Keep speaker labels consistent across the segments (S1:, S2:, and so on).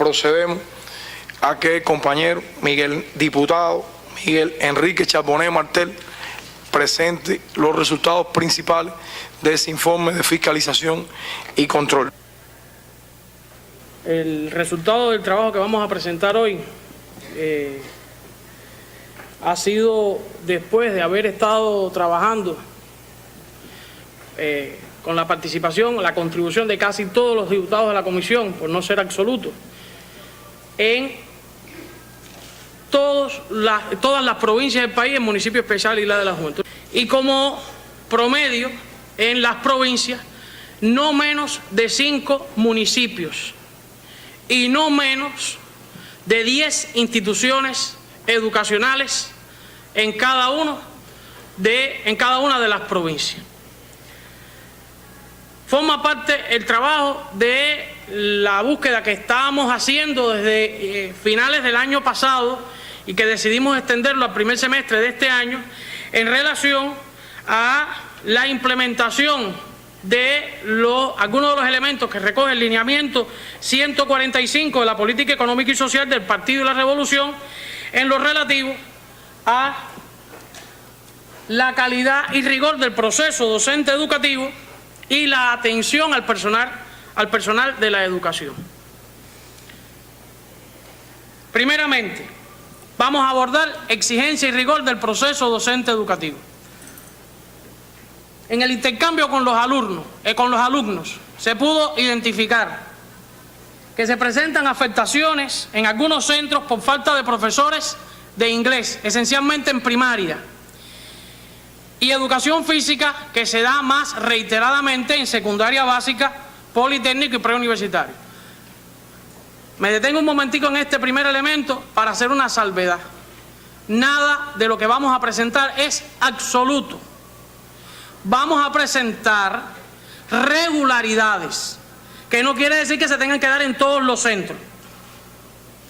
S1: procedemos a que el compañero diputado Miguel Enrique Charbonnet Martel presente los resultados principales de ese informe de fiscalización y control.
S2: El resultado del trabajo que vamos a presentar hoy ha sido después de haber estado trabajando con la participación, la contribución de casi todos los diputados de la comisión, por no ser absoluto, en todas las provincias del país, el municipio especial y la de la Juventud. Y como promedio, en las provincias, no menos de 5 municipios y no menos de 10 instituciones educacionales en cada una de las provincias. Forma parte el trabajo de la búsqueda que estábamos haciendo desde finales del año pasado y que decidimos extenderlo al primer semestre de este año en relación a la implementación de algunos de los elementos que recoge el lineamiento 145 de la política económica y social del Partido de la Revolución en lo relativo a la calidad y rigor del proceso docente educativo y la atención al personal de la educación. Primeramente, vamos a abordar exigencia y rigor del proceso docente educativo. En el intercambio con los alumnos se pudo identificar que se presentan afectaciones en algunos centros por falta de profesores de inglés, esencialmente en primaria, y educación física que se da más reiteradamente en secundaria básica, politécnico y preuniversitario. Me detengo un momentico en este primer elemento para hacer una salvedad. Nada de lo que vamos a presentar es absoluto. Vamos a presentar regularidades, que no quiere decir que se tengan que dar en todos los centros.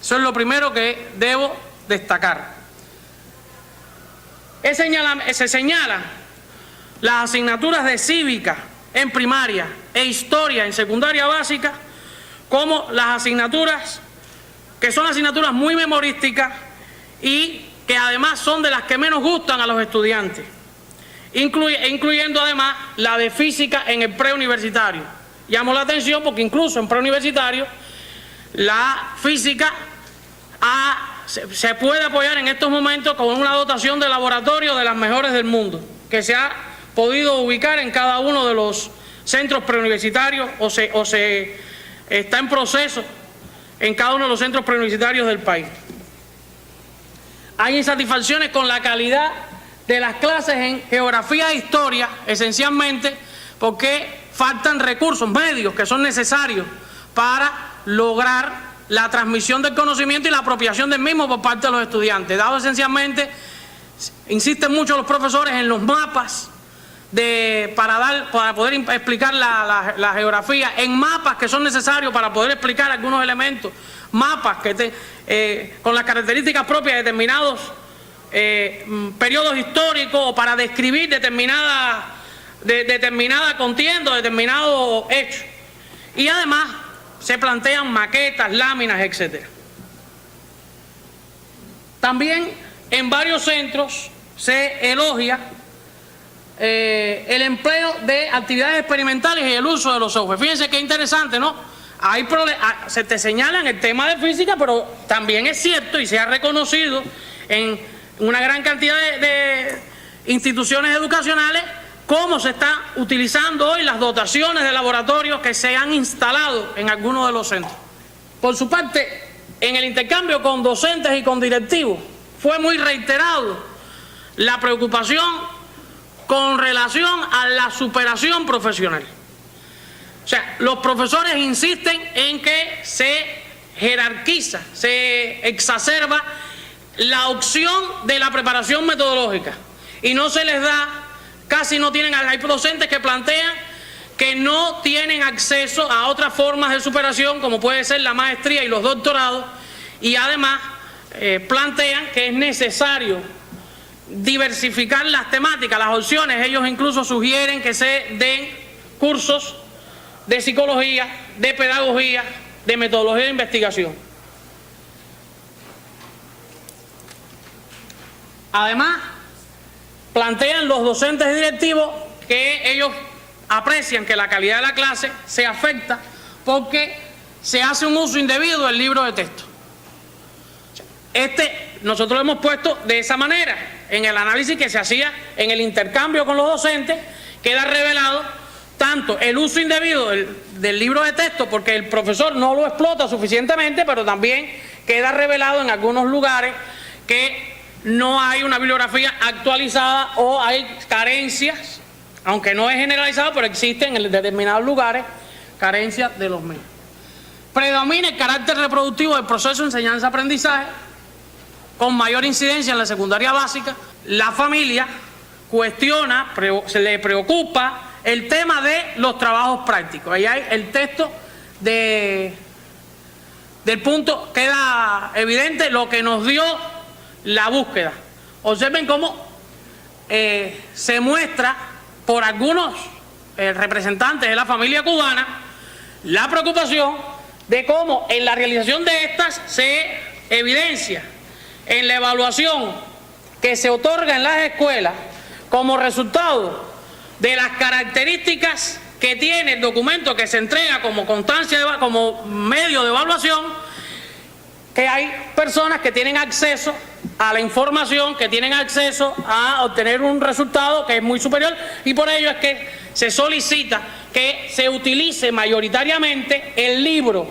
S2: Eso es lo primero que debo destacar. Se señalan las asignaturas de cívica en primaria e historia en secundaria básica como las asignaturas que son asignaturas muy memorísticas y que además son de las que menos gustan a los estudiantes, incluyendo además la de física en el preuniversitario. Llamo la atención porque incluso en preuniversitario la física se puede apoyar en estos momentos con una dotación de laboratorio de las mejores del mundo, que se ha podido ubicar en cada uno de los centros preuniversitarios o se está en proceso en cada uno de los centros preuniversitarios del país. Hay insatisfacciones con la calidad de las clases en geografía e historia, esencialmente porque faltan recursos, medios que son necesarios para lograr la transmisión del conocimiento y la apropiación del mismo por parte de los estudiantes, dado esencialmente, insisten mucho los profesores en los mapas para poder explicar la geografía, en mapas que son necesarios para poder explicar algunos elementos, mapas con las características propias de determinados periodos históricos o para describir determinada contienda, determinado hecho. Y además se plantean maquetas, láminas, etc. También en varios centros se elogia el empleo de actividades experimentales y el uso de los software. Fíjense qué interesante, ¿no? Se te señala en el tema de física, pero también es cierto y se ha reconocido en una gran cantidad de instituciones educacionales cómo se está utilizando hoy las dotaciones de laboratorios que se han instalado en algunos de los centros. Por su parte, en el intercambio con docentes y con directivos, fue muy reiterado la preocupación con relación a la superación profesional. O sea, los profesores insisten en que se jerarquiza, se exacerba la opción de la preparación metodológica y no se les da, casi no tienen, hay docentes que plantean que no tienen acceso a otras formas de superación como puede ser la maestría y los doctorados, y además plantean que es necesario diversificar las temáticas, las opciones. Ellos incluso sugieren que se den cursos de psicología, de pedagogía, de metodología de investigación. Además, plantean los docentes y directivos que ellos aprecian que la calidad de la clase se afecta porque se hace un uso indebido del libro de texto. Nosotros lo hemos puesto de esa manera. En el análisis que se hacía en el intercambio con los docentes, queda revelado tanto el uso indebido del libro de texto, porque el profesor no lo explota suficientemente, pero también queda revelado en algunos lugares que no hay una bibliografía actualizada o hay carencias, aunque no es generalizado, pero existen en determinados lugares carencias de los medios. Predomina el carácter reproductivo del proceso de enseñanza-aprendizaje, con mayor incidencia en la secundaria básica. La familia cuestiona, se le preocupa el tema de los trabajos prácticos. Ahí hay el texto del punto, queda evidente lo que nos dio la búsqueda. Observen cómo se muestra por algunos representantes de la familia cubana la preocupación de cómo en la realización de estas se evidencia en la evaluación que se otorga en las escuelas como resultado de las características que tiene el documento que se entrega como constancia, como medio de evaluación, que hay personas que tienen acceso a la información, que tienen acceso a obtener un resultado que es muy superior, y por ello es que se solicita que se utilice mayoritariamente el libro,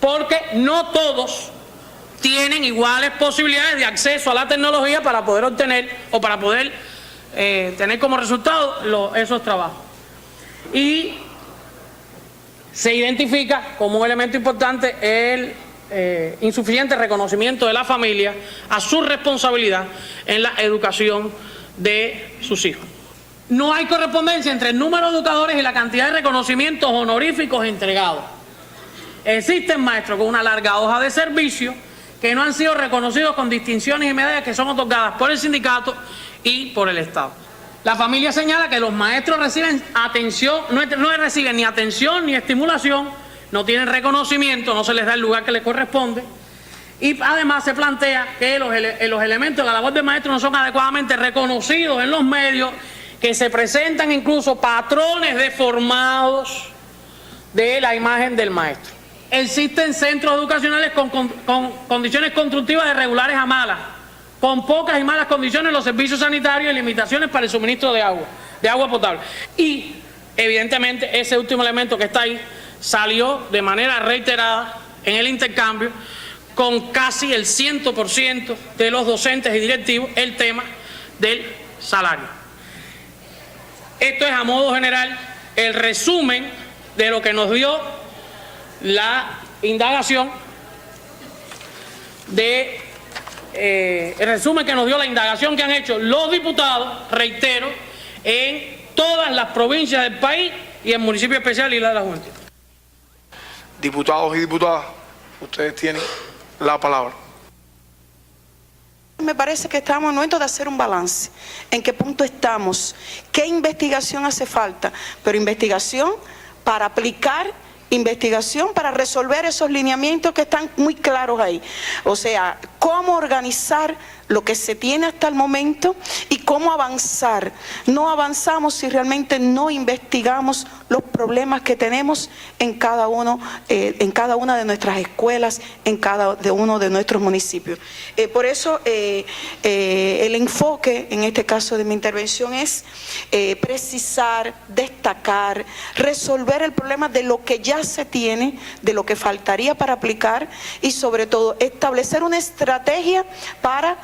S2: porque no todos tienen iguales posibilidades de acceso a la tecnología para poder obtener o para poder tener como resultado esos trabajos. Y se identifica como un elemento importante el insuficiente reconocimiento de la familia a su responsabilidad en la educación de sus hijos. No hay correspondencia entre el número de educadores y la cantidad de reconocimientos honoríficos entregados. Existen maestros con una larga hoja de servicio que no han sido reconocidos con distinciones y medallas que son otorgadas por el sindicato y por el Estado. La familia señala que los maestros reciben atención, no reciben ni atención ni estimulación, no tienen reconocimiento, no se les da el lugar que les corresponde, y además se plantea que los elementos de la labor del maestro no son adecuadamente reconocidos en los medios, que se presentan incluso patrones deformados de la imagen del maestro. Existen centros educacionales con condiciones constructivas de regulares a malas, con pocas y malas condiciones en los servicios sanitarios y limitaciones para el suministro de agua potable. Y evidentemente ese último elemento que está ahí salió de manera reiterada en el intercambio con casi el 100% de los docentes y directivos, el tema del salario. Esto es a modo general el resumen de lo que nos dio la indagación el resumen que nos dio la indagación que han hecho los diputados, reitero, en todas las provincias del país y en municipio especial y la de la Juventud.
S1: Diputados y diputadas, ustedes tienen la palabra.
S3: Me parece que estamos en el momento de hacer un balance. ¿En qué punto estamos? ¿Qué investigación hace falta? Pero investigación para aplicar, investigación para resolver esos lineamientos que están muy claros ahí. O sea, cómo organizar lo que se tiene hasta el momento y cómo avanzar. No avanzamos si realmente no investigamos los problemas que tenemos en cada una de nuestras escuelas, en cada uno de nuestros municipios. Por eso el enfoque en este caso de mi intervención es precisar, destacar, resolver el problema de lo que ya se tiene, de lo que faltaría para aplicar y sobre todo establecer una estrategia para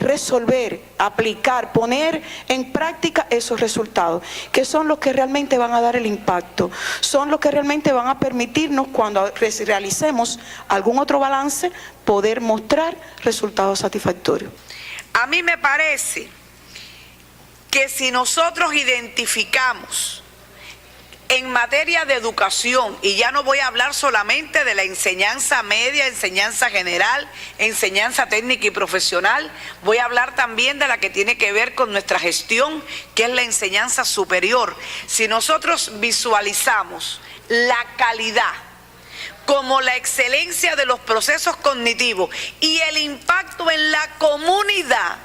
S3: resolver, aplicar, poner en práctica esos resultados, que son los que realmente van a dar el impacto, son los que realmente van a permitirnos cuando realicemos algún otro balance poder mostrar resultados satisfactorios.
S4: A mí me parece que si nosotros identificamos en materia de educación, y ya no voy a hablar solamente de la enseñanza media, enseñanza general, enseñanza técnica y profesional, voy a hablar también de la que tiene que ver con nuestra gestión, que es la enseñanza superior. Si nosotros visualizamos la calidad como la excelencia de los procesos cognitivos y el impacto en la comunidad,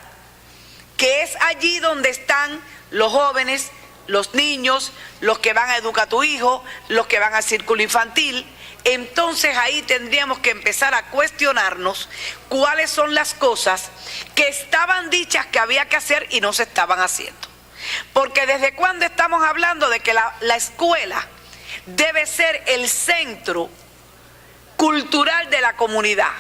S4: que es allí donde están los jóvenes, los niños, los que van a Educa a tu Hijo, los que van al círculo infantil. Entonces ahí tendríamos que empezar a cuestionarnos cuáles son las cosas que estaban dichas que había que hacer y no se estaban haciendo. Porque desde cuándo estamos hablando de que la escuela debe ser el centro cultural de la comunidad.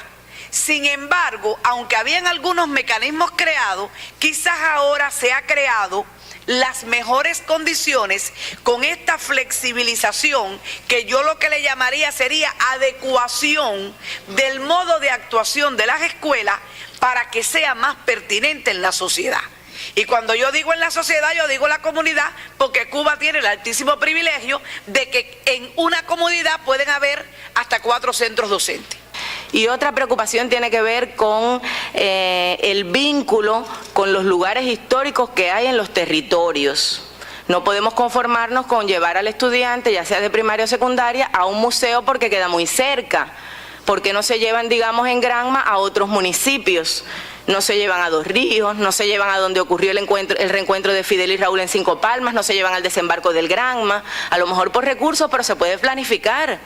S4: Sin embargo, aunque habían algunos mecanismos creados, quizás ahora se ha creado las mejores condiciones con esta flexibilización, que yo lo que le llamaría sería adecuación del modo de actuación de las escuelas para que sea más pertinente en la sociedad. Y cuando yo digo en la sociedad, yo digo en la comunidad, porque Cuba tiene el altísimo privilegio de que en una comunidad pueden haber hasta 4 centros docentes.
S5: Y otra preocupación tiene que ver con el vínculo con los lugares históricos que hay en los territorios. No podemos conformarnos con llevar al estudiante, ya sea de primaria o secundaria, a un museo porque queda muy cerca. Porque no se llevan, digamos, en Granma a otros municipios. No se llevan a Dos Ríos, no se llevan a donde ocurrió el reencuentro de Fidel y Raúl en Cinco Palmas, no se llevan al desembarco del Granma, a lo mejor por recursos, pero se puede planificar.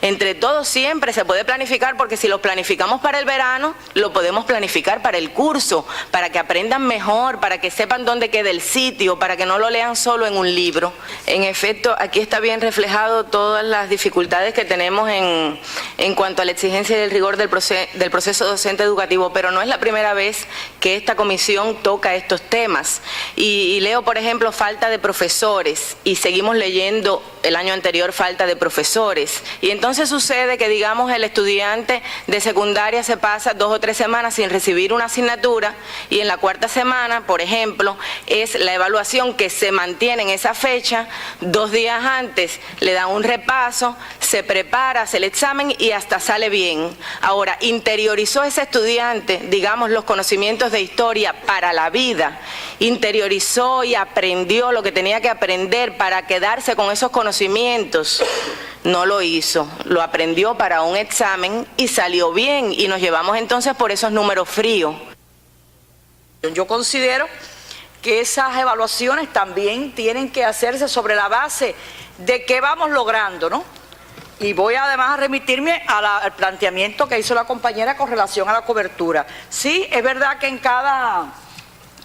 S5: Entre todos siempre se puede planificar, porque si lo planificamos para el verano, lo podemos planificar para el curso, para que aprendan mejor, para que sepan dónde queda el sitio, para que no lo lean solo en un libro. En efecto, aquí está bien reflejado todas las dificultades que tenemos en cuanto a la exigencia y el rigor del proceso docente educativo, pero no es la primera vez que esta comisión toca estos temas. Y leo, por ejemplo, falta de profesores, y seguimos leyendo el año anterior falta de profesores. Y entonces sucede que, digamos, el estudiante de secundaria se pasa 2 o 3 semanas sin recibir una asignatura, y en la 4ª semana, por ejemplo, es la evaluación que se mantiene en esa fecha. 2 días antes le dan un repaso, se prepara, hace el examen y hasta sale bien. Ahora, interiorizó ese estudiante, digamos, los conocimientos de historia para la vida, interiorizó y aprendió lo que tenía que aprender para quedarse con esos conocimientos. No lo hizo, lo aprendió para un examen y salió bien, y nos llevamos entonces por esos números fríos.
S6: Yo considero que esas evaluaciones también tienen que hacerse sobre la base de qué vamos logrando, ¿no? Y voy además a remitirme al planteamiento que hizo la compañera con relación a la cobertura. Sí, es verdad que en cada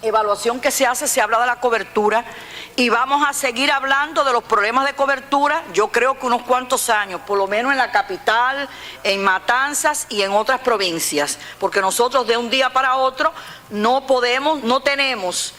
S6: evaluación que se hace se habla de la cobertura, y vamos a seguir hablando de los problemas de cobertura, yo creo que unos cuantos años, por lo menos en la capital, en Matanzas y en otras provincias, porque nosotros de un día para otro no tenemos,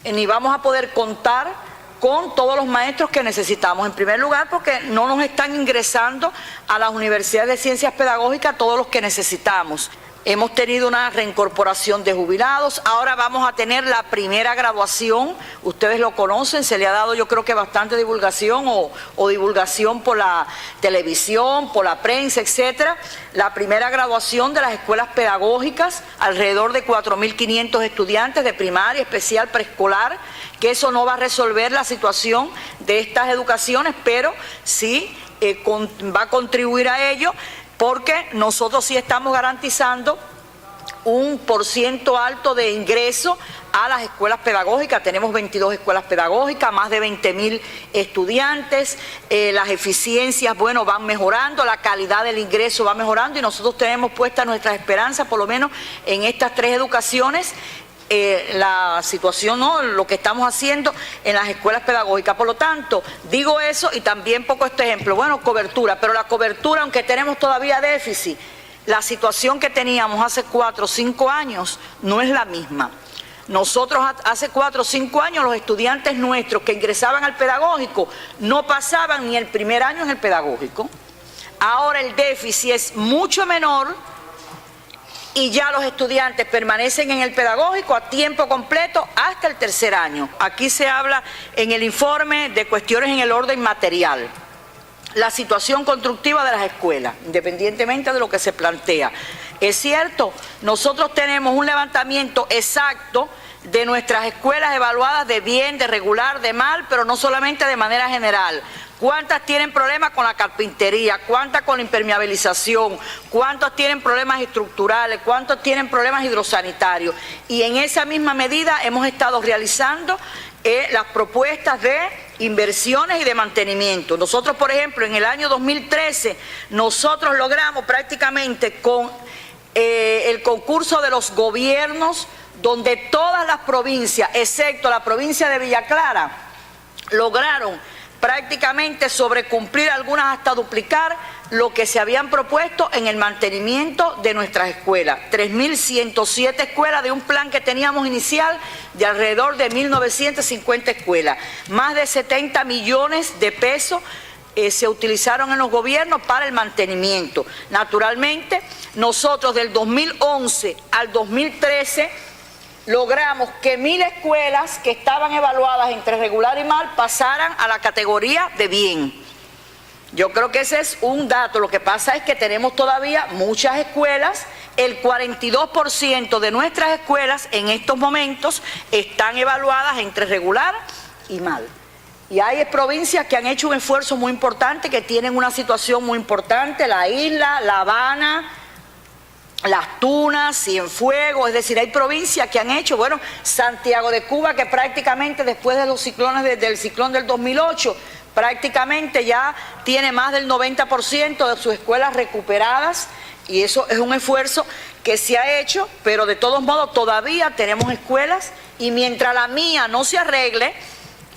S6: ni vamos a poder contar con todos los maestros que necesitamos. En primer lugar, porque no nos están ingresando a las universidades de ciencias pedagógicas todos los que necesitamos. Hemos tenido una reincorporación de jubilados, ahora vamos a tener la primera graduación, ustedes lo conocen, se le ha dado yo creo que bastante divulgación o divulgación por la televisión, por la prensa, etcétera. La primera graduación de las escuelas pedagógicas, alrededor de 4.500 estudiantes de primaria, especial, preescolar, que eso no va a resolver la situación de estas educaciones, pero sí va a contribuir a ello, porque nosotros sí estamos garantizando un % alto de ingreso a las escuelas pedagógicas. Tenemos 22 escuelas pedagógicas, más de 20.000 estudiantes, las eficiencias, bueno, van mejorando, la calidad del ingreso va mejorando, y nosotros tenemos puestas nuestras esperanzas, por lo menos en estas 3 educaciones, la situación, ¿no?, lo que estamos haciendo en las escuelas pedagógicas. Por lo tanto, digo eso, y también pongo este ejemplo, bueno, cobertura, pero la cobertura, aunque tenemos todavía déficit, la situación que teníamos hace 4 o 5 años no es la misma. Nosotros hace 4 o 5 años los estudiantes nuestros que ingresaban al pedagógico no pasaban ni el primer año en el pedagógico. Ahora el déficit es mucho menor, y ya los estudiantes permanecen en el pedagógico a tiempo completo hasta el 3er año. Aquí se habla en el informe de cuestiones en el orden material. La situación constructiva de las escuelas, independientemente de lo que se plantea. Es cierto, nosotros tenemos un levantamiento exacto de nuestras escuelas evaluadas de bien, de regular, de mal, pero no solamente de manera general. ¿Cuántas tienen problemas con la carpintería? ¿Cuántas con la impermeabilización? ¿Cuántos tienen problemas estructurales? ¿Cuántos tienen problemas hidrosanitarios? Y en esa misma medida hemos estado realizando las propuestas de inversiones y de mantenimiento. Nosotros, por ejemplo, en el año 2013, nosotros logramos prácticamente con el concurso de los gobiernos, donde todas las provincias, excepto la provincia de Villa Clara, lograron prácticamente sobrecumplir, algunas hasta duplicar lo que se habían propuesto en el mantenimiento de nuestras escuelas. 3.107 escuelas de un plan que teníamos inicial de alrededor de 1.950 escuelas. Más de 70 millones de pesos se utilizaron en los gobiernos para el mantenimiento. Naturalmente, nosotros del 2011 al 2013 logramos que 1.000 escuelas que estaban evaluadas entre regular y mal pasaran a la categoría de bien. Yo creo que ese es un dato. Lo que pasa es que tenemos todavía muchas escuelas. El 42% de nuestras escuelas en estos momentos están evaluadas entre regular y mal. Y hay provincias que han hecho un esfuerzo muy importante, que tienen una situación muy importante: La Isla, La Habana, Las Tunas, Cienfuegos. Es decir, hay provincias que han hecho, bueno, Santiago de Cuba, que prácticamente después de los ciclones, del ciclón del 2008, prácticamente ya tiene más del 90% de sus escuelas recuperadas, y eso es un esfuerzo que se ha hecho, pero de todos modos todavía tenemos escuelas, y mientras la mía no se arregle,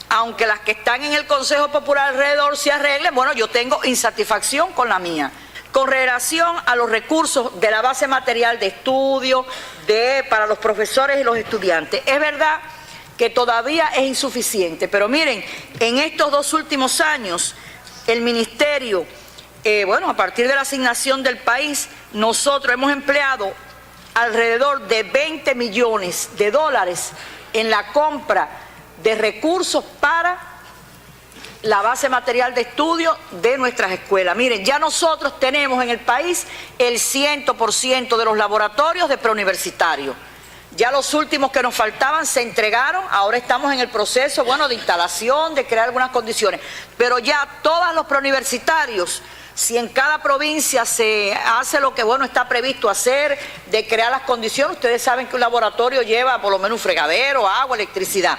S6: aunque las que están en el Consejo Popular alrededor se arreglen, bueno, yo tengo insatisfacción con la mía. Con relación a los recursos de la base material de estudio para los profesores y los estudiantes, es verdad que todavía es insuficiente, pero miren, en estos 2 últimos años, el Ministerio, bueno, a partir de la asignación del país, nosotros hemos empleado alrededor de 20 millones de dólares en la compra de recursos para la base material de estudio de nuestras escuelas. Miren, ya nosotros tenemos en el país el 100% de los laboratorios de preuniversitarios. Ya los últimos que nos faltaban se entregaron, ahora estamos en el proceso, bueno, de instalación, de crear algunas condiciones. Pero ya todos los preuniversitarios, si en cada provincia se hace lo que, bueno, está previsto hacer, de crear las condiciones, ustedes saben que un laboratorio lleva por lo menos un fregadero, agua, electricidad.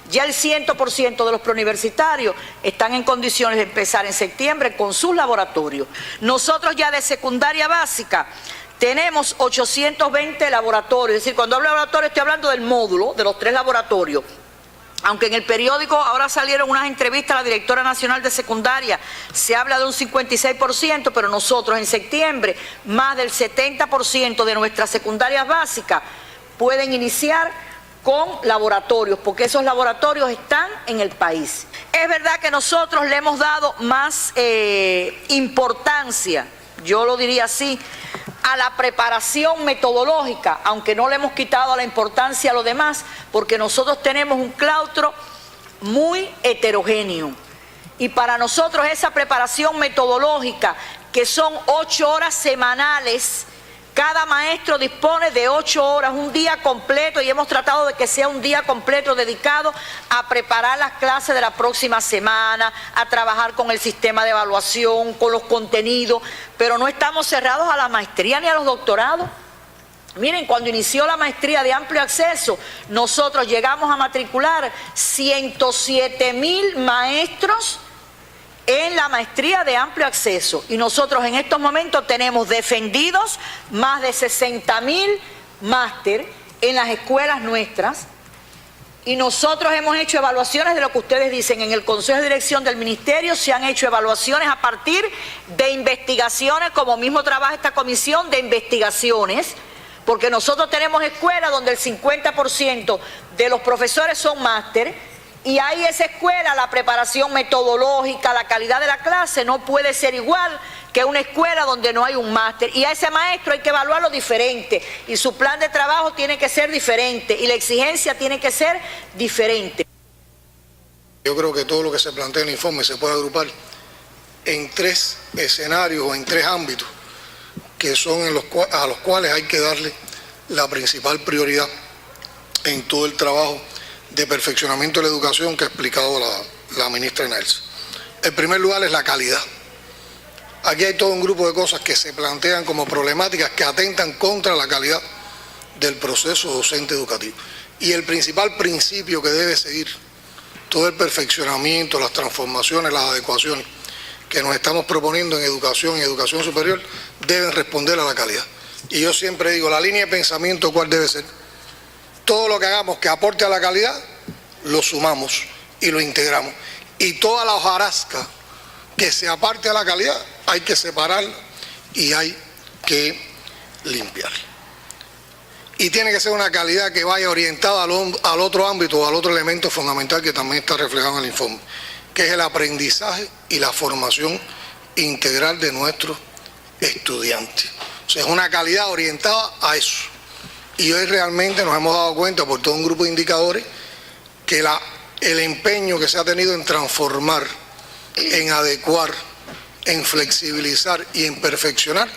S6: Ya el 100% de los preuniversitarios están en condiciones de empezar en septiembre con sus laboratorios. Nosotros ya de secundaria básica tenemos 820 laboratorios. Es decir, cuando hablo de laboratorio estoy hablando del módulo, de los 3 laboratorios. Aunque en el periódico ahora salieron unas entrevistas a la directora nacional de secundaria, se habla de un 56%, pero nosotros en septiembre más del 70% de nuestras secundarias básicas pueden iniciar con laboratorios, porque esos laboratorios están en el país. Es verdad que nosotros le hemos dado más importancia, yo lo diría así, a la preparación metodológica, aunque no le hemos quitado la importancia a lo demás, porque nosotros tenemos un claustro muy heterogéneo. Y para nosotros esa preparación metodológica, que son 8 horas semanales, cada maestro dispone de 8 horas, un día completo, y hemos tratado de que sea un día completo dedicado a preparar las clases de la próxima semana, a trabajar con el sistema de evaluación, con los contenidos, pero no estamos cerrados a la maestría ni a los doctorados. Miren, cuando inició la maestría de amplio acceso, nosotros llegamos a matricular 107.000 maestros en la maestría de amplio acceso, y nosotros en estos momentos tenemos defendidos más de 60.000 máster en las escuelas nuestras, y nosotros hemos hecho evaluaciones de lo que ustedes dicen. En el Consejo de Dirección del Ministerio se han hecho evaluaciones a partir de investigaciones, como mismo trabaja esta comisión de investigaciones, porque nosotros tenemos escuelas donde el 50% de los profesores son máster. Y ahí esa escuela, la preparación metodológica, la calidad de la clase no puede ser igual que una escuela donde no hay un máster. Y a ese maestro hay que evaluarlo diferente, y su plan de trabajo tiene que ser diferente, y la exigencia tiene que ser diferente.
S7: Yo creo que todo lo que se plantea en el informe se puede agrupar en 3 escenarios o en 3 ámbitos, que son a los cuales hay que darle la principal prioridad en todo el trabajo de perfeccionamiento de la educación que ha explicado la ministra Nelson. El primer lugar es la calidad. Aquí hay todo un grupo de cosas que se plantean como problemáticas que atentan contra la calidad del proceso docente educativo. Y el principal principio que debe seguir todo el perfeccionamiento, las transformaciones, las adecuaciones que nos estamos proponiendo en educación y educación superior deben responder a la calidad. Y yo siempre digo, la línea de pensamiento, ¿cuál debe ser? Todo lo que hagamos que aporte a la calidad, lo sumamos y lo integramos. Y toda la hojarasca que se aparte a la calidad, hay que separarla y hay que limpiarla. Y tiene que ser una calidad que vaya orientada al otro ámbito, al otro elemento fundamental que también está reflejado en el informe, que es el aprendizaje y la formación integral de nuestros estudiantes. O sea, es una calidad orientada a eso. Y hoy realmente nos hemos dado cuenta por todo un grupo de indicadores que el empeño que se ha tenido en transformar, en adecuar, en flexibilizar y en perfeccionar,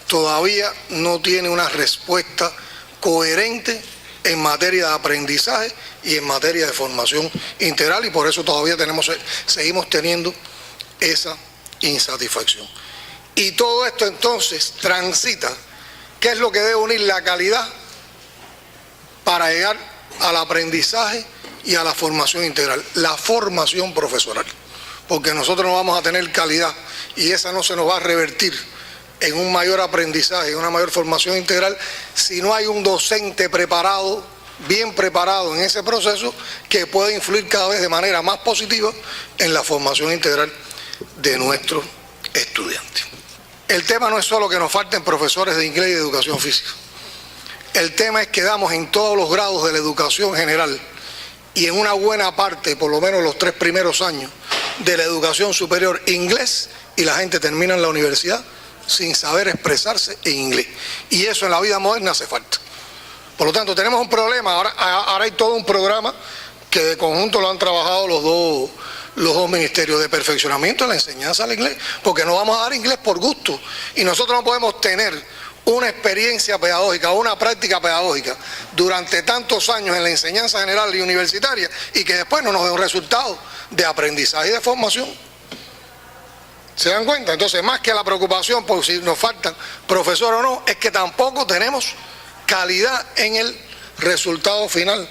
S7: todavía no tiene una respuesta coherente en materia de aprendizaje y en materia de formación integral, y por eso todavía seguimos teniendo esa insatisfacción. Y todo esto entonces transita, ¿qué es lo que debe unir la calidad para llegar al aprendizaje y a la formación integral? La formación profesoral, porque nosotros no vamos a tener calidad y esa no se nos va a revertir en un mayor aprendizaje, en una mayor formación integral, si no hay un docente preparado, bien preparado en ese proceso, que pueda influir cada vez de manera más positiva en la formación integral de nuestros estudiantes. El tema no es solo que nos falten profesores de inglés y de educación física. El tema es que damos en todos los grados de la educación general y en una buena parte, por lo menos los 3 primeros años de la educación superior, inglés, y la gente termina en la universidad sin saber expresarse en inglés. Y eso en la vida moderna hace falta. Por lo tanto, tenemos un problema. Ahora hay todo un programa que de conjunto lo han trabajado los dos ministerios de perfeccionamiento de la enseñanza del inglés, porque no vamos a dar inglés por gusto. Y nosotros no podemos tener una experiencia pedagógica, una práctica pedagógica durante tantos años en la enseñanza general y universitaria y que después no nos dé un resultado de aprendizaje y de formación. ¿Se dan cuenta? Entonces, más que la preocupación por si nos faltan profesores o no, es que tampoco tenemos calidad en el resultado final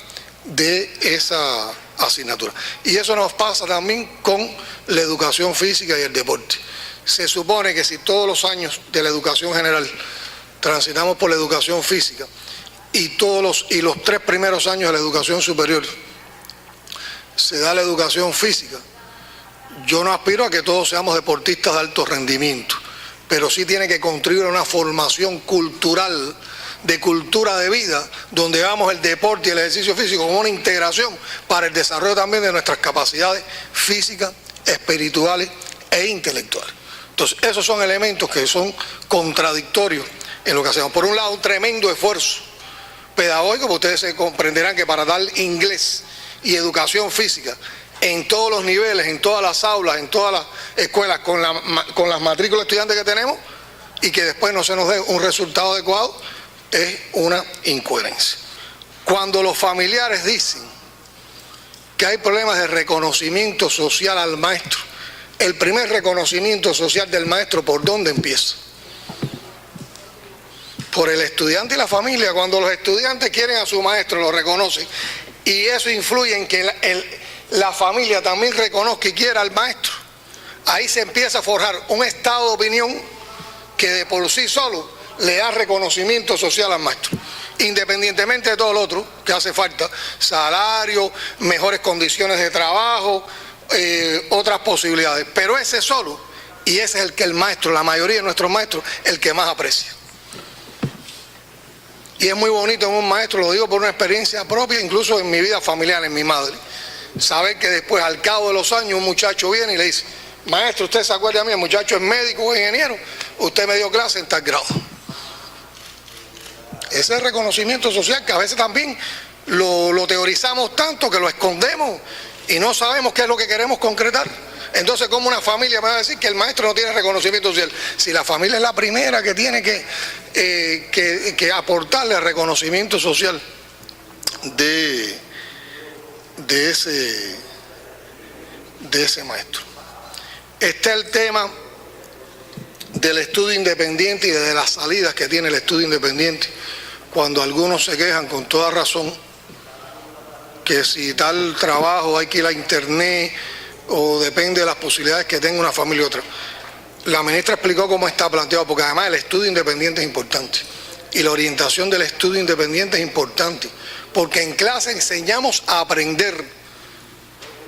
S7: de esa asignatura. Y eso nos pasa también con la educación física y el deporte. Se supone que si todos los años de la educación general transitamos por la educación física y los 3 primeros años de la educación superior se da la educación física, yo no aspiro a que todos seamos deportistas de alto rendimiento, pero sí tiene que contribuir a una formación cultural, de cultura de vida, donde vamos el deporte y el ejercicio físico como una integración para el desarrollo también de nuestras capacidades físicas, espirituales e intelectuales. Entonces, esos son elementos que son contradictorios en lo que hacemos. Por un lado, un tremendo esfuerzo pedagógico, porque ustedes se comprenderán que para dar inglés y educación física en todos los niveles, en todas las aulas, en todas las escuelas, con las matrículas de estudiantes que tenemos, y que después no se nos dé un resultado adecuado, es una incoherencia. Cuando los familiares dicen que hay problemas de reconocimiento social al maestro, el primer reconocimiento social del maestro, ¿por dónde empieza? Por el estudiante y la familia. Cuando los estudiantes quieren a su maestro, lo reconocen, y eso influye en que la familia también reconozca y quiera al maestro, ahí se empieza a forjar un estado de opinión que de por sí solo le da reconocimiento social al maestro, independientemente de todo lo otro que hace falta: salario, mejores condiciones de trabajo, otras posibilidades. Pero ese solo, y ese es el que el maestro, la mayoría de nuestros maestros, el que más aprecia. Y es muy bonito en un maestro, lo digo por una experiencia propia, incluso en mi vida familiar, en mi madre, saber que después, al cabo de los años, un muchacho viene y le dice: maestro, ¿usted se acuerda de mí? El muchacho es médico o ingeniero, usted me dio clase en tal grado. Ese es reconocimiento social que a veces también lo teorizamos tanto que lo escondemos y no sabemos qué es lo que queremos concretar. Entonces, ¿cómo una familia me va a decir que el maestro no tiene reconocimiento social? Si la familia es la primera que tiene que aportarle reconocimiento social de ese maestro. Está el tema del estudio independiente y de las salidas que tiene el estudio independiente, cuando algunos se quejan con toda razón que si tal trabajo hay que ir a internet o depende de las posibilidades que tenga una familia u otra. La ministra explicó cómo está planteado, porque además el estudio independiente es importante y la orientación del estudio independiente es importante, porque en clase enseñamos a aprender.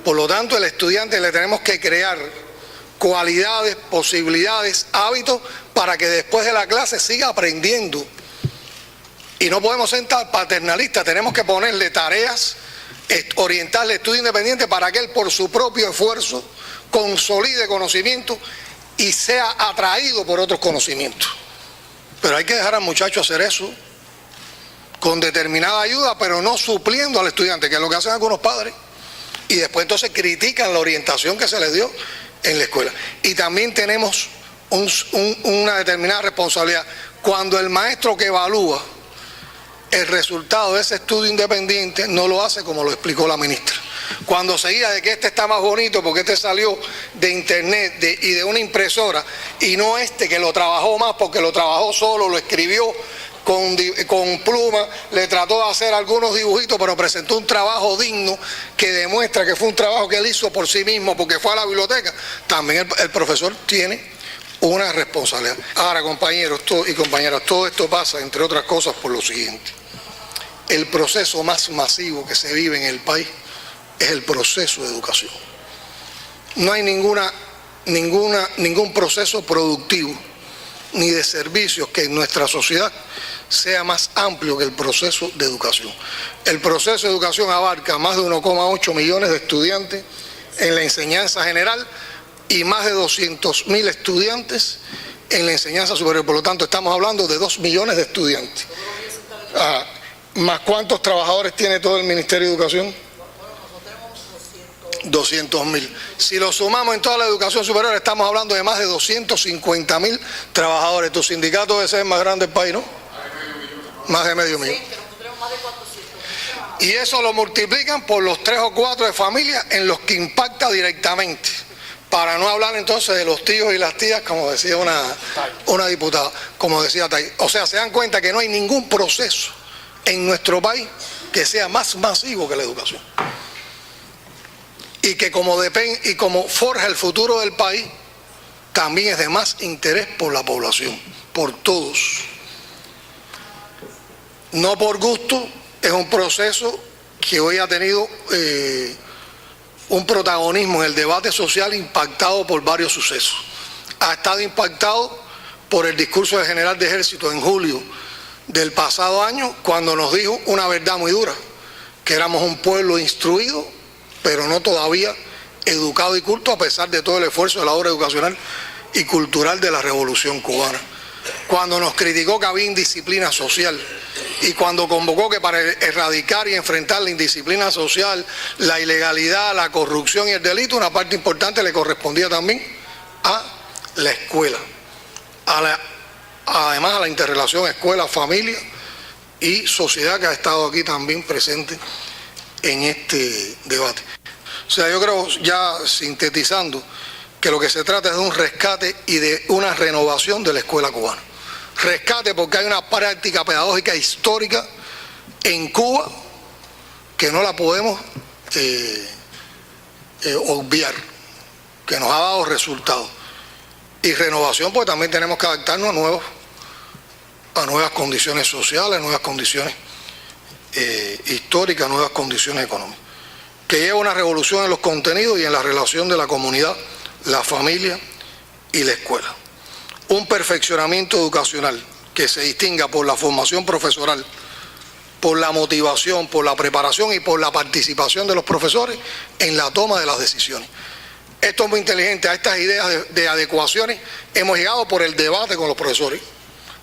S7: Por lo tanto, al estudiante le tenemos que crear cualidades, posibilidades, hábitos para que después de la clase siga aprendiendo. Y no podemos ser tan paternalistas, tenemos que ponerle tareas, orientarle estudio independiente para que él por su propio esfuerzo consolide conocimiento y sea atraído por otros conocimientos. Pero hay que dejar al muchacho hacer eso con determinada ayuda, pero no supliendo al estudiante, que es lo que hacen algunos padres, y después entonces critican la orientación que se les dio en la escuela. Y también tenemos una determinada responsabilidad. Cuando el maestro que evalúa el resultado de ese estudio independiente no lo hace como lo explicó la ministra. Cuando se guía de que este está más bonito porque este salió de internet y de una impresora, y no este que lo trabajó más porque lo trabajó solo, lo escribió con pluma, le trató de hacer algunos dibujitos, pero presentó un trabajo digno que demuestra que fue un trabajo que él hizo por sí mismo porque fue a la biblioteca. También el profesor tiene una responsabilidad. Ahora, compañeros y compañeras, todo esto pasa, entre otras cosas, por lo siguiente. El proceso más masivo que se vive en el país es el proceso de educación. No hay ningún proceso productivo ni de servicios que en nuestra sociedad sea más amplio que el proceso de educación. El proceso de educación abarca más de 1,8 millones de estudiantes en la enseñanza general y más de 200.000 estudiantes en la enseñanza superior. Por lo tanto, estamos hablando de 2 millones de estudiantes. ¿Más cuántos trabajadores tiene todo el Ministerio de Educación? 200.000. Si lo sumamos en toda la educación superior, estamos hablando de más de 250.000 trabajadores. Tu sindicato debe ser el más grande del país, ¿no? Más de medio millón. Y eso lo multiplican por los 3 o 4 de familia en los que impacta directamente. Para no hablar entonces de los tíos y las tías, como decía una diputada, como decía Tai. O sea, se dan cuenta que no hay ningún proceso en nuestro país que sea más masivo que la educación. Y que como forja el futuro del país, también es de más interés por la población, por todos. No por gusto, es un proceso que hoy ha tenido un protagonismo en el debate social impactado por varios sucesos. Ha estado impactado por el discurso del general de ejército en julio del pasado año, cuando nos dijo una verdad muy dura, que éramos un pueblo instruido, pero no todavía educado y culto, a pesar de todo el esfuerzo de la obra educacional y cultural de la Revolución Cubana. Cuando nos criticó que había indisciplina social y cuando convocó que para erradicar y enfrentar la indisciplina social, la ilegalidad, la corrupción y el delito, una parte importante le correspondía también a la escuela, además a la interrelación escuela, familia y sociedad, que ha estado aquí también presente en este debate. O sea, yo creo, ya sintetizando, que lo que se trata es de un rescate y de una renovación de la escuela cubana. Rescate porque hay una práctica pedagógica histórica en Cuba que no la podemos obviar, que nos ha dado resultados. Y renovación, pues también tenemos que adaptarnos a nuevas condiciones sociales, nuevas condiciones históricas, nuevas condiciones económicas, que lleva una revolución en los contenidos y en la relación de la comunidad, la familia y la escuela. Un perfeccionamiento educacional que se distinga por la formación profesoral, por la motivación, por la preparación y por la participación de los profesores en la toma de las decisiones. Esto es muy inteligente. A estas ideas de adecuaciones hemos llegado por el debate con los profesores.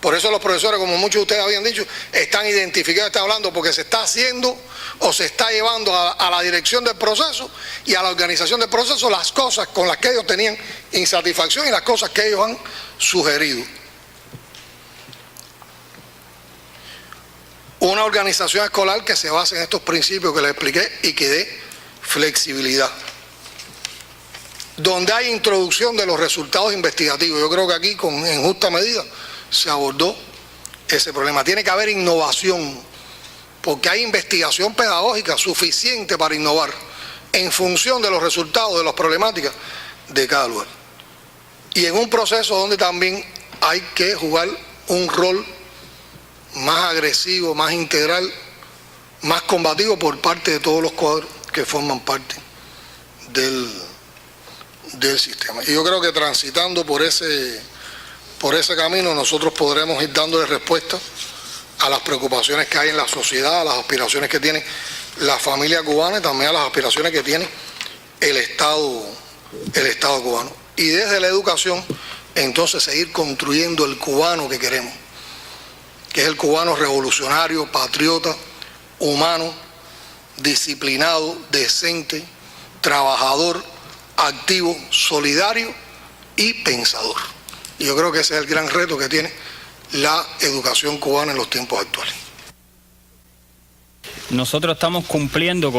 S7: Por eso los profesores, como muchos de ustedes habían dicho, están identificados, están hablando, porque se está haciendo o se está llevando a la dirección del proceso y a la organización del proceso las cosas con las que ellos tenían insatisfacción y las cosas que ellos han sugerido. Una organización escolar que se base en estos principios que les expliqué y que dé flexibilidad. Donde hay introducción de los resultados investigativos. Yo creo que aquí en justa medida se abordó ese problema. Tiene que haber innovación, porque hay investigación pedagógica suficiente para innovar en función de los resultados, de las problemáticas de cada lugar. Y en un proceso donde también hay que jugar un rol más agresivo, más integral, más combativo por parte de todos los cuadros que forman parte del sistema. Y yo creo que transitando por ese camino nosotros podremos ir dándole respuesta a las preocupaciones que hay en la sociedad, a las aspiraciones que tiene la familia cubana y también a las aspiraciones que tiene el Estado cubano. Y desde la educación, entonces seguir construyendo el cubano que queremos, que es el cubano revolucionario, patriota, humano, disciplinado, decente, trabajador, activo, solidario y pensador. Y yo creo que ese es el gran reto que tiene la educación cubana en los tiempos actuales.
S8: Nosotros estamos cumpliendo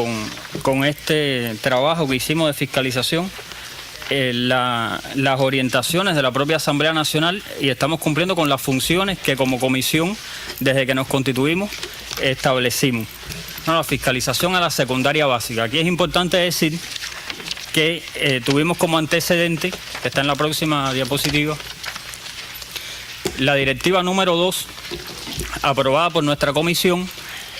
S8: con este trabajo que hicimos de fiscalización, las orientaciones de la propia Asamblea Nacional, y estamos cumpliendo con las funciones que como comisión, desde que nos constituimos, establecimos. La fiscalización a la secundaria básica. Aquí es importante decir que tuvimos como antecedente, que está en la próxima diapositiva, la directiva número 2, aprobada por nuestra comisión,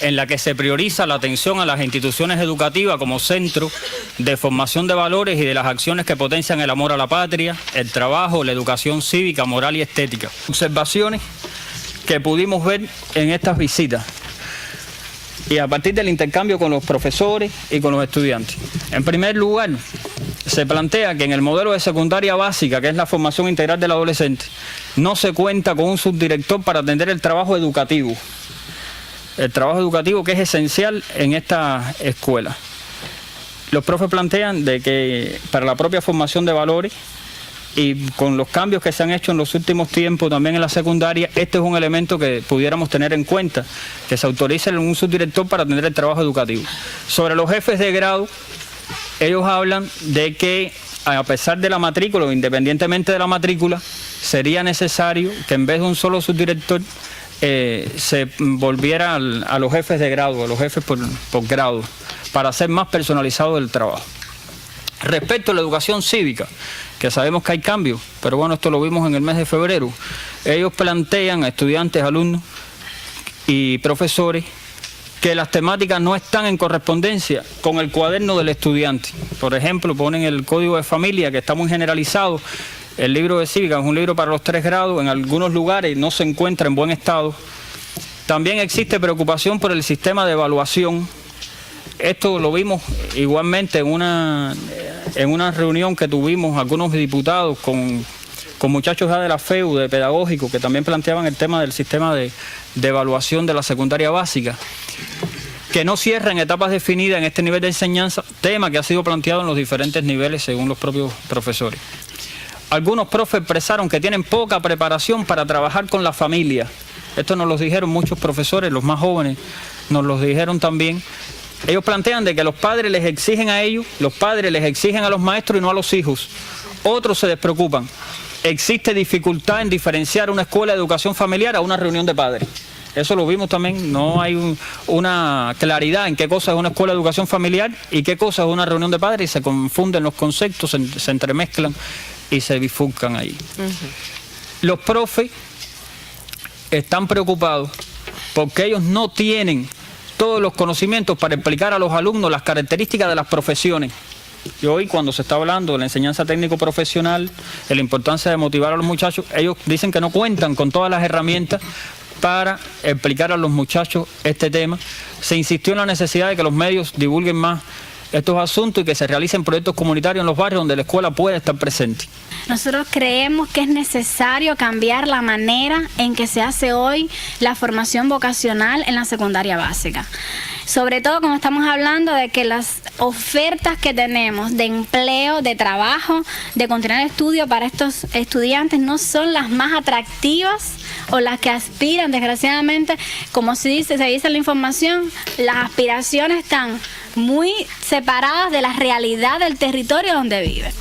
S8: en la que se prioriza la atención a las instituciones educativas como centro de formación de valores y de las acciones que potencian el amor a la patria, el trabajo, la educación cívica, moral y estética. Observaciones que pudimos ver en estas visitas y a partir del intercambio con los profesores y con los estudiantes. En primer lugar, se plantea que en el modelo de secundaria básica, que es la formación integral del adolescente, no se cuenta con un subdirector para atender el trabajo educativo. El trabajo educativo que es esencial en esta escuela. Los profes plantean de que para la propia formación de valores y con los cambios que se han hecho en los últimos tiempos también en la secundaria, este es un elemento que pudiéramos tener en cuenta, que se autorice un subdirector para atender el trabajo educativo. Sobre los jefes de grado, ellos hablan de que a pesar de la matrícula o independientemente de la matrícula, sería necesario que en vez de un solo subdirector se volviera a los jefes de grado, a los jefes por grado, para hacer más personalizado el trabajo. Respecto a la educación cívica, que sabemos que hay cambios, pero bueno, esto lo vimos en el mes de febrero, ellos plantean a estudiantes, alumnos y profesores que las temáticas no están en correspondencia con el cuaderno del estudiante. Por ejemplo, ponen el código de familia, que está muy generalizado. El libro de cívica es un libro para los 3 grados, en algunos lugares no se encuentra en buen estado. También existe preocupación por el sistema de evaluación. Esto lo vimos igualmente en una reunión que tuvimos algunos diputados con muchachos ya de la FEU, de pedagógico, que también planteaban el tema del sistema de evaluación de la secundaria básica, que no cierra en etapas definidas en este nivel de enseñanza, tema que ha sido planteado en los diferentes niveles según los propios profesores. Algunos profes expresaron que tienen poca preparación para trabajar con la familia. Esto nos lo dijeron muchos profesores, los más jóvenes nos lo dijeron también. Ellos plantean de que los padres les exigen a ellos, los padres les exigen a los maestros y no a los hijos. Otros se despreocupan. Existe dificultad en diferenciar una escuela de educación familiar a una reunión de padres. Eso lo vimos también, no hay una claridad en qué cosa es una escuela de educación familiar y qué cosa es una reunión de padres, y se confunden los conceptos, se entremezclan y se bifurcan ahí. Los profes están preocupados porque ellos no tienen todos los conocimientos para explicar a los alumnos las características de las profesiones. Y hoy, cuando se está hablando de la enseñanza técnico-profesional, de la importancia de motivar a los muchachos, ellos dicen que no cuentan con todas las herramientas para explicar a los muchachos este tema. Se insistió en la necesidad de que los medios divulguen más estos asuntos y que se realicen proyectos comunitarios en los barrios donde la escuela pueda estar presente.
S9: Nosotros creemos que es necesario cambiar la manera en que se hace hoy la formación vocacional en la secundaria básica. sobre todo cuando estamos hablando de que las ofertas que tenemos de empleo, de trabajo, de continuar estudio para estos estudiantes no son las más atractivas o las que aspiran. Desgraciadamente, como se dice en la información, las aspiraciones están muy separadas de la realidad del territorio donde viven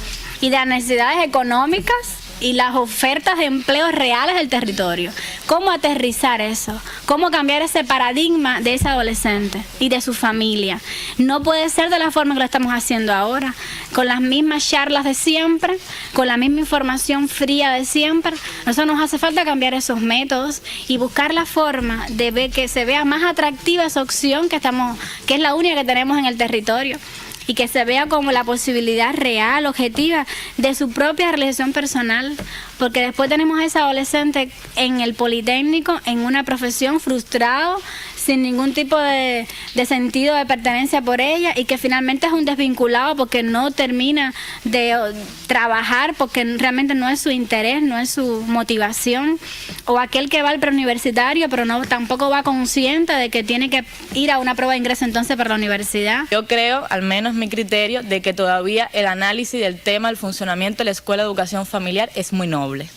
S9: y de las necesidades económicas y las ofertas de empleo reales del territorio. ¿Cómo aterrizar eso? ¿Cómo cambiar ese paradigma de ese adolescente y de su familia? No puede ser de la forma que lo estamos haciendo ahora, con las mismas charlas de siempre, con la misma información fría de siempre. Nosotros nos hace falta cambiar esos métodos y buscar la forma de ver que se vea más atractiva esa opción que es la única que tenemos en el territorio, y que se vea como la posibilidad real, objetiva, de su propia realización personal, porque después tenemos a ese adolescente en el Politécnico, en una profesión frustrado, sin ningún tipo de sentido de pertenencia por ella, y que finalmente es un desvinculado porque no termina de trabajar, porque realmente no es su interés, no es su motivación, o aquel que va al preuniversitario pero tampoco va consciente de que tiene que ir a una prueba de ingreso entonces para la universidad.
S5: Yo creo, al menos mi criterio, de que todavía el análisis del tema del funcionamiento de la Escuela de Educación Familiar es muy noble.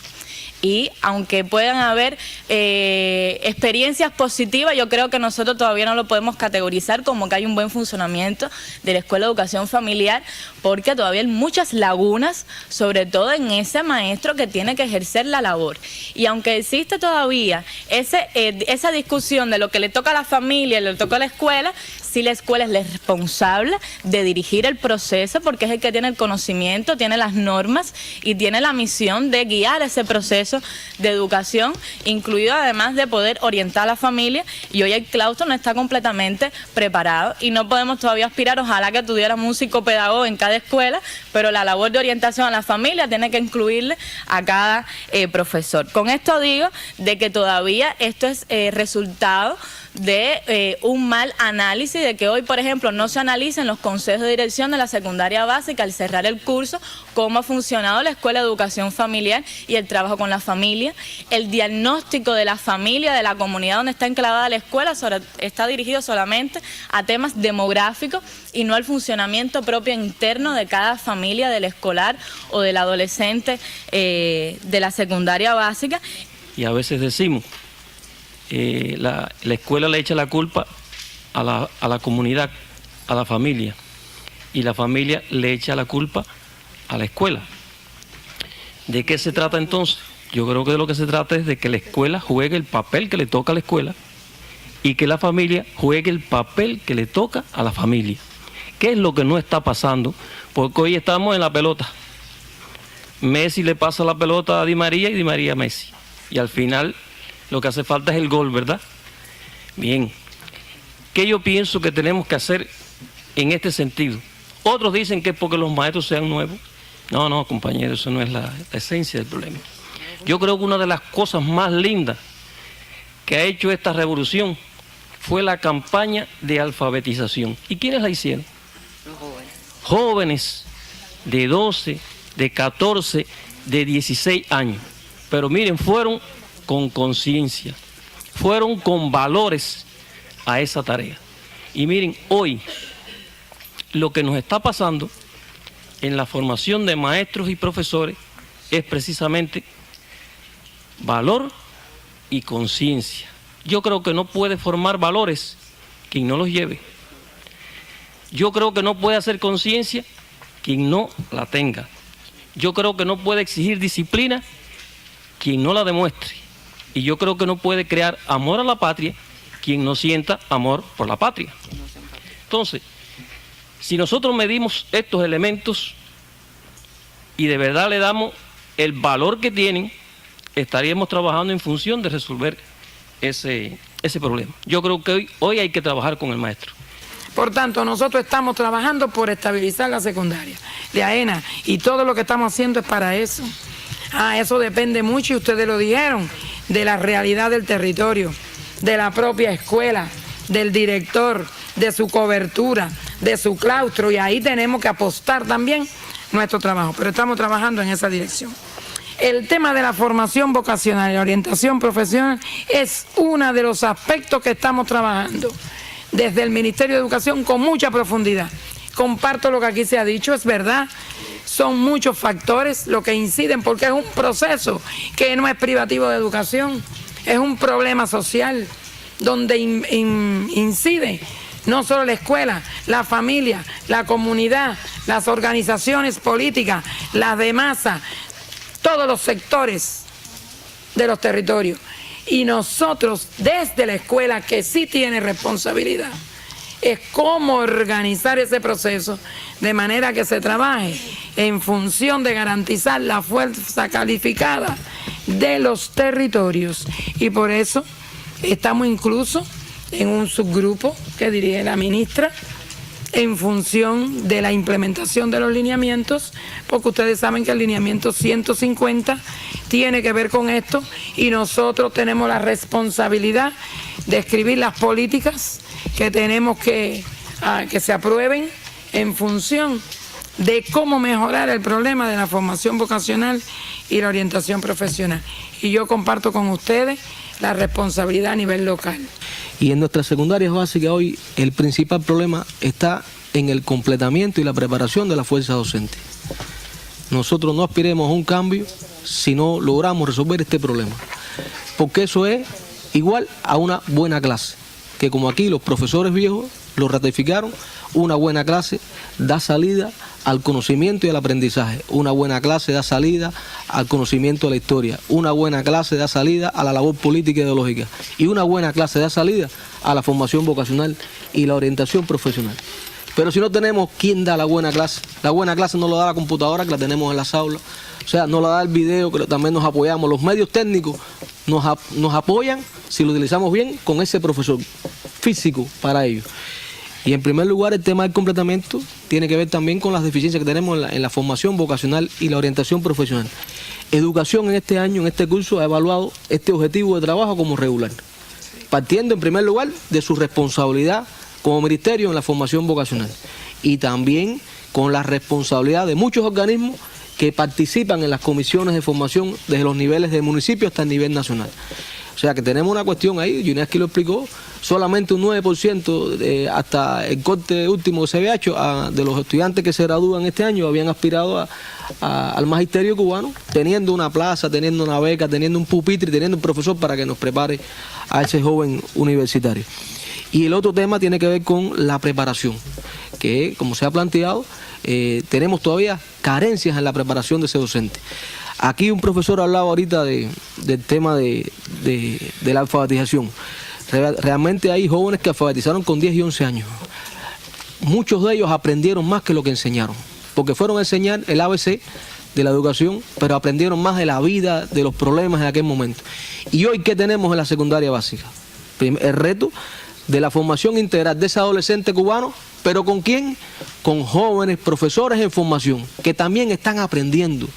S5: Y aunque puedan haber experiencias positivas, yo creo que nosotros todavía no lo podemos categorizar como que hay un buen funcionamiento de la Escuela de Educación Familiar, porque todavía hay muchas lagunas, sobre todo en ese maestro que tiene que ejercer la labor. Y aunque existe todavía esa discusión de lo que le toca a la familia y le toca a la escuela, sí, la escuela es la responsable de dirigir el proceso, porque es el que tiene el conocimiento, tiene las normas y tiene la misión de guiar ese proceso de educación, incluido además de poder orientar a la familia. Y hoy el claustro no está completamente preparado y no podemos todavía aspirar, ojalá que tuviéramos un psicopedagogo en cada escuela, pero la labor de orientación a la familia tiene que incluirle a cada profesor. Con esto digo de que todavía esto es resultado de un mal análisis, de que hoy, por ejemplo, no se analiza en los consejos de dirección de la secundaria básica al cerrar el curso cómo ha funcionado la Escuela de Educación Familiar y el trabajo con la familia, el diagnóstico de la familia, de la comunidad donde está enclavada la escuela, está dirigido solamente a temas demográficos y no al funcionamiento propio interno de cada familia, del escolar o del adolescente de la secundaria básica.
S10: Y a veces decimos, la escuela le echa la culpa a la comunidad, a la familia, y la familia le echa la culpa a la escuela. ¿De qué se trata entonces? Yo creo que de lo que se trata es de que la escuela juegue el papel que le toca a la escuela y que la familia juegue el papel que le toca a la familia. ¿Qué es lo que no está pasando? Porque hoy estamos en la pelota. Messi le pasa la pelota a Di María y Di María a Messi. Y al final lo que hace falta es el gol, ¿verdad? Bien. ¿Qué yo pienso que tenemos que hacer en este sentido? Otros dicen que es porque los maestros sean nuevos. No, compañeros, eso no es la esencia del problema. Yo creo que una de las cosas más lindas que ha hecho esta revolución fue la campaña de alfabetización. ¿Y quiénes la hicieron?
S5: Los jóvenes.
S10: Jóvenes de 12, de 14, de 16 años. Pero miren, fueron con conciencia, fueron con valores a esa tarea. Y miren, hoy lo que nos está pasando en la formación de maestros y profesores es precisamente valor y conciencia. Yo creo que no puede formar valores quien no los lleve. Yo creo que no puede hacer conciencia quien no la tenga. Yo creo que no puede exigir disciplina quien no la demuestre. Y yo creo que no puede crear amor a la patria quien no sienta amor por la patria. Entonces, si nosotros medimos estos elementos y de verdad le damos el valor que tienen, estaríamos trabajando en función de resolver ese problema. Yo creo que hoy hay que trabajar con el maestro.
S11: Por tanto, nosotros estamos trabajando por estabilizar la secundaria de AENA y todo lo que estamos haciendo es para eso. Eso depende mucho, y ustedes lo dijeron, de la realidad del territorio, de la propia escuela, del director, de su cobertura, de su claustro, y ahí tenemos que apostar también nuestro trabajo, pero estamos trabajando en esa dirección. El tema de la formación vocacional y la orientación profesional es uno de los aspectos que estamos trabajando. desde el Ministerio de Educación con mucha profundidad. Comparto lo que aquí se ha dicho, es verdad. Son muchos factores los que inciden, porque es un proceso que no es privativo de educación, es un problema social donde incide no solo la escuela, la familia, la comunidad, las organizaciones políticas, las de masa, todos los sectores de los territorios. Y nosotros, desde la escuela, que sí tiene responsabilidad, es cómo organizar ese proceso de manera que se trabaje en función de garantizar la fuerza calificada de los territorios. Y por eso estamos incluso en un subgrupo que dirige la ministra en función de la implementación de los lineamientos, porque ustedes saben que el lineamiento 150 tiene que ver con esto y nosotros tenemos la responsabilidad de escribir las políticas que tenemos que se aprueben en función de cómo mejorar el problema de la formación vocacional y la orientación profesional. Y yo comparto con ustedes la responsabilidad a nivel local.
S12: Y en nuestras secundarias básicas hoy el principal problema está en el completamiento y la preparación de la fuerza docente. Nosotros no aspiremos a un cambio si no logramos resolver este problema, porque eso es igual a una buena clase, que como aquí los profesores viejos lo ratificaron, una buena clase da salida al conocimiento y al aprendizaje, una buena clase da salida al conocimiento de la historia, una buena clase da salida a la labor política y ideológica, y una buena clase da salida a la formación vocacional y la orientación profesional. Pero si no tenemos quién da la buena clase no lo da la computadora que la tenemos en las aulas, o sea, no la da el video que también nos apoyamos, los medios técnicos nos apoyan si lo utilizamos bien con ese profesor físico para ello. Y en primer lugar el tema del completamiento tiene que ver también con las deficiencias que tenemos en la formación vocacional y la orientación profesional. Educación en este año, en este curso, ha evaluado este objetivo de trabajo como regular, partiendo en primer lugar de su responsabilidad como ministerio en la formación vocacional y también con la responsabilidad de muchos organismos que participan en las comisiones de formación desde los niveles del municipio hasta el nivel nacional. O sea que tenemos una cuestión ahí, Yuneski lo explicó, solamente un 9% hasta el corte último que se había hecho de los estudiantes que se gradúan este año habían aspirado al magisterio cubano, teniendo una plaza, teniendo una beca, teniendo un pupitre, teniendo un profesor para que nos prepare a ese joven universitario. Y el otro tema tiene que ver con la preparación, que como se ha planteado, tenemos todavía carencias en la preparación de ese docente. Aquí un profesor hablaba ahorita del tema de la alfabetización. Realmente hay jóvenes que alfabetizaron con 10 y 11 años. Muchos de ellos aprendieron más que lo que enseñaron, porque fueron a enseñar el ABC de la educación, pero aprendieron más de la vida, de los problemas en aquel momento. Y hoy, ¿qué tenemos en la secundaria básica? El reto de la formación integral de ese adolescente cubano, pero ¿con quién? Con jóvenes profesores en formación, que también están aprendiendo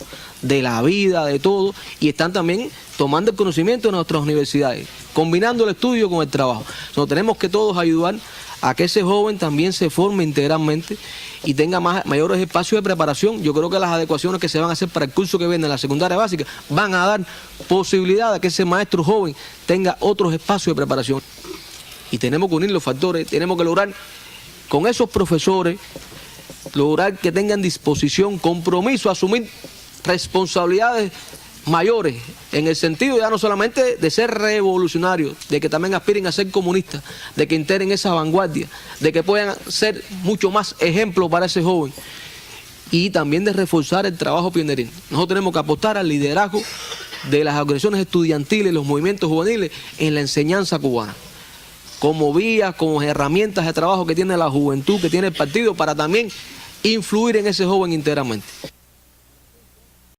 S12: de la vida, de todo, y están también tomando el conocimiento de nuestras universidades, combinando el estudio con el trabajo. Entonces, tenemos que todos ayudar a que ese joven también se forme integralmente y tenga mayores espacios de preparación. Yo creo que las adecuaciones que se van a hacer para el curso que viene en la secundaria básica van a dar posibilidad de que ese maestro joven tenga otros espacios de preparación. Y tenemos que unir los factores, tenemos que lograr con esos profesores, lograr que tengan disposición, compromiso, asumir responsabilidades mayores, en el sentido ya no solamente de ser revolucionarios, de que también aspiren a ser comunistas, de que integren esa vanguardia, de que puedan ser mucho más ejemplo para ese joven, y también de reforzar el trabajo pioneril. Nosotros tenemos que apostar al liderazgo de las organizaciones estudiantiles, los movimientos juveniles en la enseñanza cubana, como vías, como herramientas de trabajo que tiene la juventud, que tiene el partido, para también influir en ese joven íntegramente.